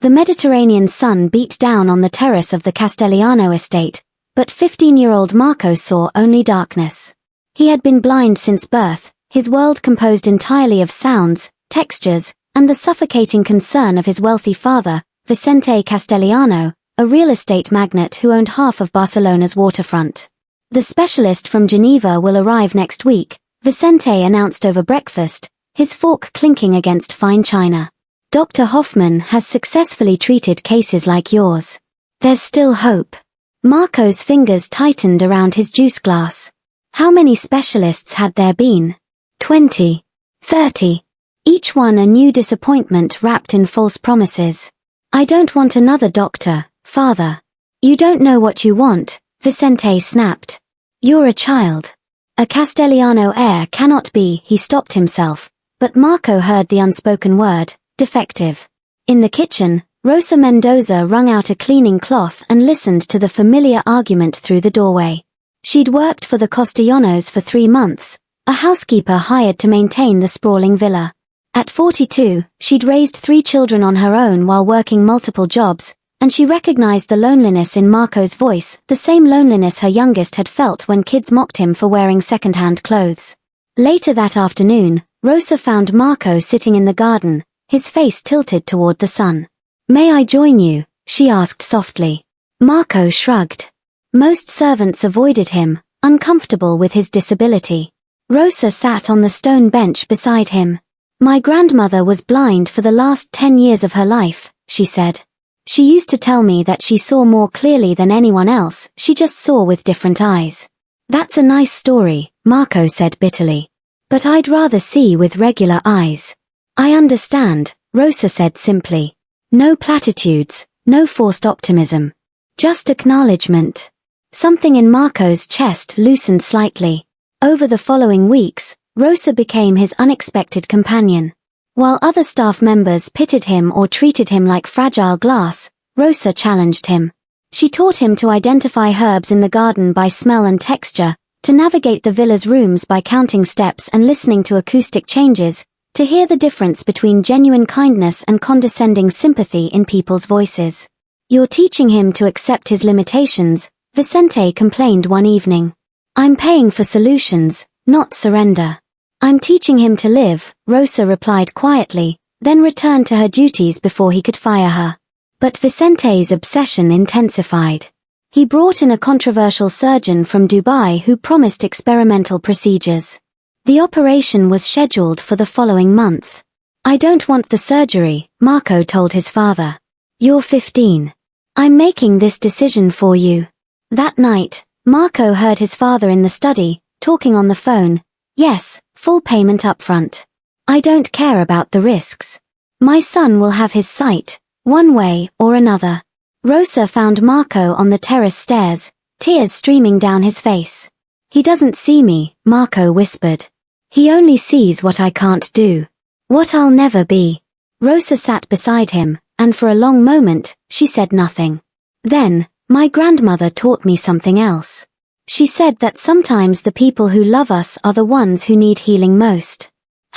The Mediterranean sun beat down on the terrace of the Castelliano estate, but 15-year-old Marco saw only darkness. He had been blind since birth, his world composed entirely of sounds, textures, and the suffocating concern of his wealthy father, Vicente Castelliano, a real estate magnate who owned half of Barcelona's waterfront. The specialist from Geneva will arrive next week, Vicente announced over breakfast, his fork clinking against fine china. Dr. Hoffman has successfully treated cases like yours. There's still hope. Marco's fingers tightened around his juice glass. How many specialists had there been? 20. 30. Each one a new disappointment wrapped in false promises. I don't want another doctor, father. You don't know what you want, Vicente snapped. You're a child. A Castelliano heir cannot be. He stopped himself, but Marco heard the unspoken word, defective. In the kitchen, Rosa Mendoza wrung out a cleaning cloth and listened to the familiar argument through the doorway. She'd worked for the Castellanos for 3 months, a housekeeper hired to maintain the sprawling villa. At 42, she'd raised 3 children on her own while working multiple jobs, and she recognized the loneliness in Marco's voice, the same loneliness her youngest had felt when kids mocked him for wearing second-hand clothes. Later that afternoon, Rosa found Marco sitting in the garden, his face tilted toward the sun. "May I join you?" she asked softly. Marco shrugged. Most servants avoided him, uncomfortable with his disability. Rosa sat on the stone bench beside him. "My grandmother was blind for the last 10 years of her life," she said. "She used to tell me that she saw more clearly than anyone else, she just saw with different eyes." "That's a nice story," Marco said bitterly. "But I'd rather see with regular eyes." "I understand," Rosa said simply. No platitudes, no forced optimism. Just acknowledgement. Something in Marco's chest loosened slightly. Over the following weeks, Rosa became his unexpected companion. While other staff members pitied him or treated him like fragile glass, Rosa challenged him. She taught him to identify herbs in the garden by smell and texture, to navigate the villa's rooms by counting steps and listening to acoustic changes, to hear the difference between genuine kindness and condescending sympathy in people's voices. "You're teaching him to accept his limitations," Vicente complained one evening. "I'm paying for solutions, not surrender." "I'm teaching him to live," Rosa replied quietly, then returned to her duties before he could fire her. But Vicente's obsession intensified. He brought in a controversial surgeon from Dubai who promised experimental procedures. The operation was scheduled for the following month. "I don't want the surgery," Marco told his father. "You're 15. I'm making this decision for you." That night, Marco heard his father in the study, talking on the phone. "Yes, full payment upfront. I don't care about the risks. My son will have his sight, one way or another." Rosa found Marco on the terrace stairs, tears streaming down his face. "He doesn't see me," Marco whispered. "He only sees what I can't do. What I'll never be." Rosa sat beside him, and for a long moment, she said nothing. Then, "My grandmother taught me something else. She said that sometimes the people who love us are the ones who need healing most.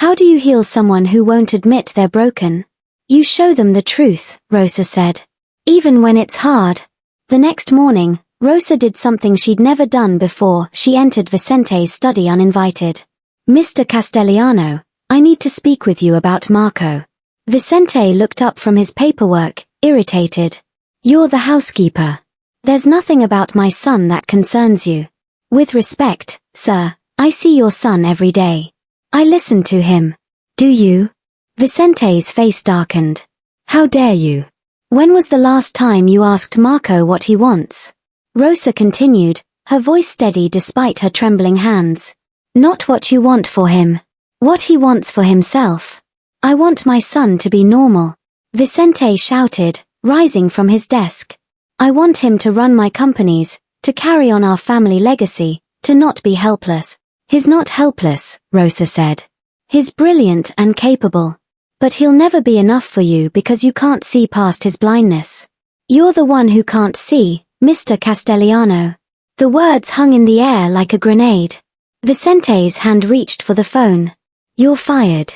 How do you heal someone who won't admit they're broken? You show them the truth," Rosa said. "Even when it's hard." The next morning, Rosa did something she'd never done before. She entered Vicente's study uninvited. "Mr. Castelliano, I need to speak with you about Marco." Vicente looked up from his paperwork, irritated. "You're the housekeeper. There's nothing about my son that concerns you." "With respect, sir, I see your son every day. I listen to him." "Do you?" Vicente's face darkened. "How dare you? When was the last time you asked Marco what he wants?" Rosa continued, her voice steady despite her trembling hands. "Not what you want for him. What he wants for himself. I want my son to be normal." Vicente shouted, rising from his desk. "I want him to run my companies, to carry on our family legacy, to not be helpless." "He's not helpless," Rosa said. "He's brilliant and capable. But he'll never be enough for you because you can't see past his blindness. You're the one who can't see, Mr. Castelliano." The words hung in the air like a grenade. Vicente's hand reached for the phone. "You're fired.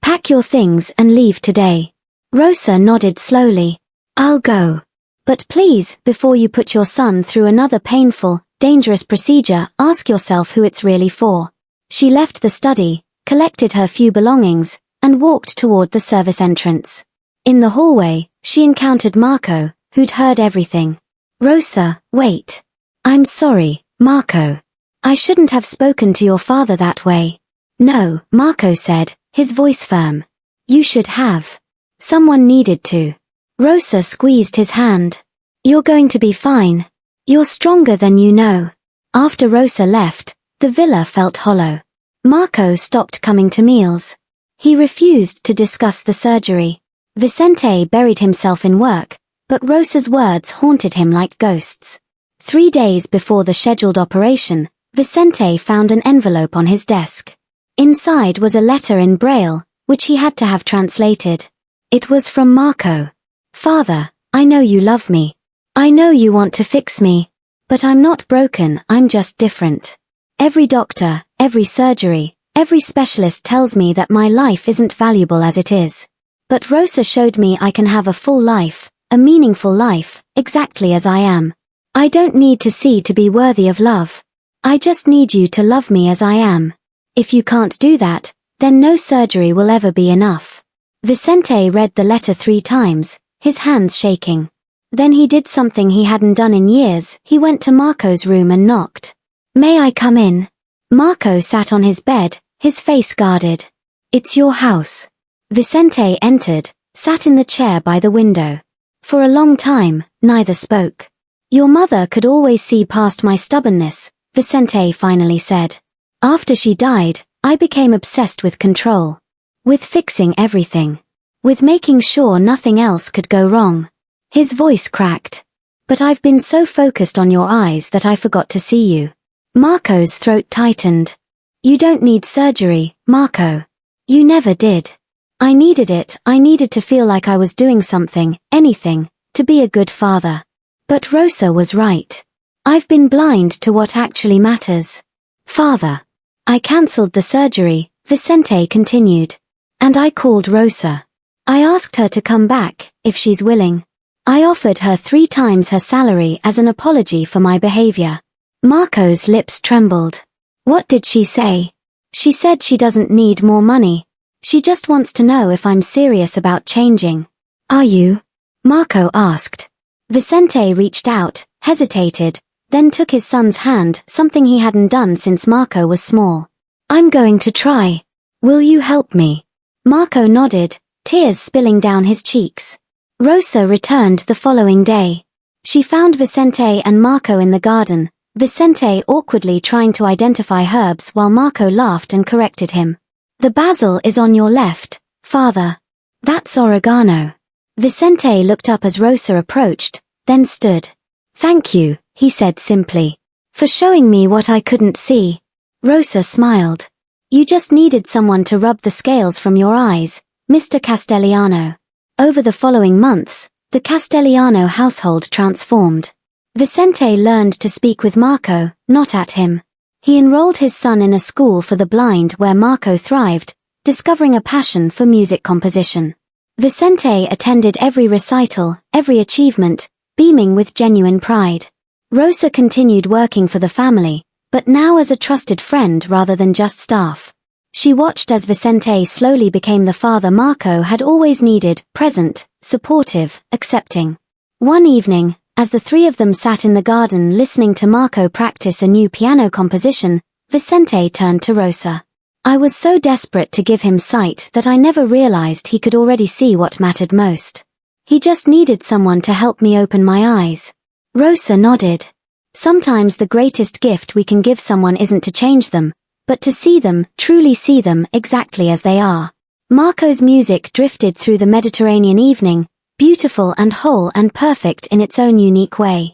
Pack your things and leave today." Rosa nodded slowly. I'll go. But please, before you put your son through another painful, dangerous procedure, ask yourself who it's really for. She left the study, collected her few belongings, and walked toward the service entrance. In the hallway, she encountered Marco, who'd heard everything. Rosa, wait. I'm sorry, Marco. I shouldn't have spoken to your father that way. No, Marco said, his voice firm. You should have. Someone needed to. Rosa squeezed his hand. You're going to be fine. You're stronger than you know. After Rosa left, the villa felt hollow. Marco stopped coming to meals. He refused to discuss the surgery. Vicente buried himself in work, but Rosa's words haunted him like ghosts. 3 days before the scheduled operation, Vicente found an envelope on his desk. Inside was a letter in Braille, which he had to have translated. It was from Marco. Father, I know you love me. I know you want to fix me. But I'm not broken, I'm just different. Every doctor, every surgery, every specialist tells me that my life isn't valuable as it is. But Rosa showed me I can have a full life, a meaningful life, exactly as I am. I don't need to see to be worthy of love. I just need you to love me as I am. If you can't do that, then no surgery will ever be enough. Vicente read the letter 3 times, his hands shaking. Then he did something he hadn't done in years. He went to Marco's room and knocked. May I come in? Marco sat on his bed, his face guarded. It's your house. Vicente entered, sat in the chair by the window. For a long time, neither spoke. Your mother could always see past my stubbornness, Vicente finally said. After she died, I became obsessed with control. With fixing everything. With making sure nothing else could go wrong. His voice cracked. But I've been so focused on your eyes that I forgot to see you. Marco's throat tightened. You don't need surgery, Marco. You never did. I needed it. I needed to feel like I was doing something, anything, to be a good father. But Rosa was right. I've been blind to what actually matters. Father. I cancelled the surgery, Vicente continued. And I called Rosa. I asked her to come back, if she's willing. I offered her 3 times her salary as an apology for my behavior. Marco's lips trembled. What did she say? She said she doesn't need more money. She just wants to know if I'm serious about changing. Are you? Marco asked. Vicente reached out, hesitated, then took his son's hand, something he hadn't done since Marco was small. I'm going to try. Will you help me? Marco nodded, tears spilling down his cheeks. Rosa returned the following day. She found Vicente and Marco in the garden, Vicente awkwardly trying to identify herbs while Marco laughed and corrected him. The basil is on your left, father. That's oregano. Vicente looked up as Rosa approached, then stood. Thank you, he said simply, for showing me what I couldn't see. Rosa smiled. You just needed someone to rub the scales from your eyes, Mr. Castellano. Over the following months, the Castellano household transformed. Vicente learned to speak with Marco, not at him. He enrolled his son in a school for the blind where Marco thrived, discovering a passion for music composition. Vicente attended every recital, every achievement, beaming with genuine pride. Rosa continued working for the family, but now as a trusted friend rather than just staff. She watched as Vicente slowly became the father Marco had always needed, present, supportive, accepting. One evening, as the 3 of them sat in the garden listening to Marco practice a new piano composition, Vicente turned to Rosa. I was so desperate to give him sight that I never realized he could already see what mattered most. He just needed someone to help me open my eyes. Rosa nodded. Sometimes the greatest gift we can give someone isn't to change them, but to see them, truly see them exactly as they are. Marco's music drifted through the Mediterranean evening, beautiful and whole and perfect in its own unique way.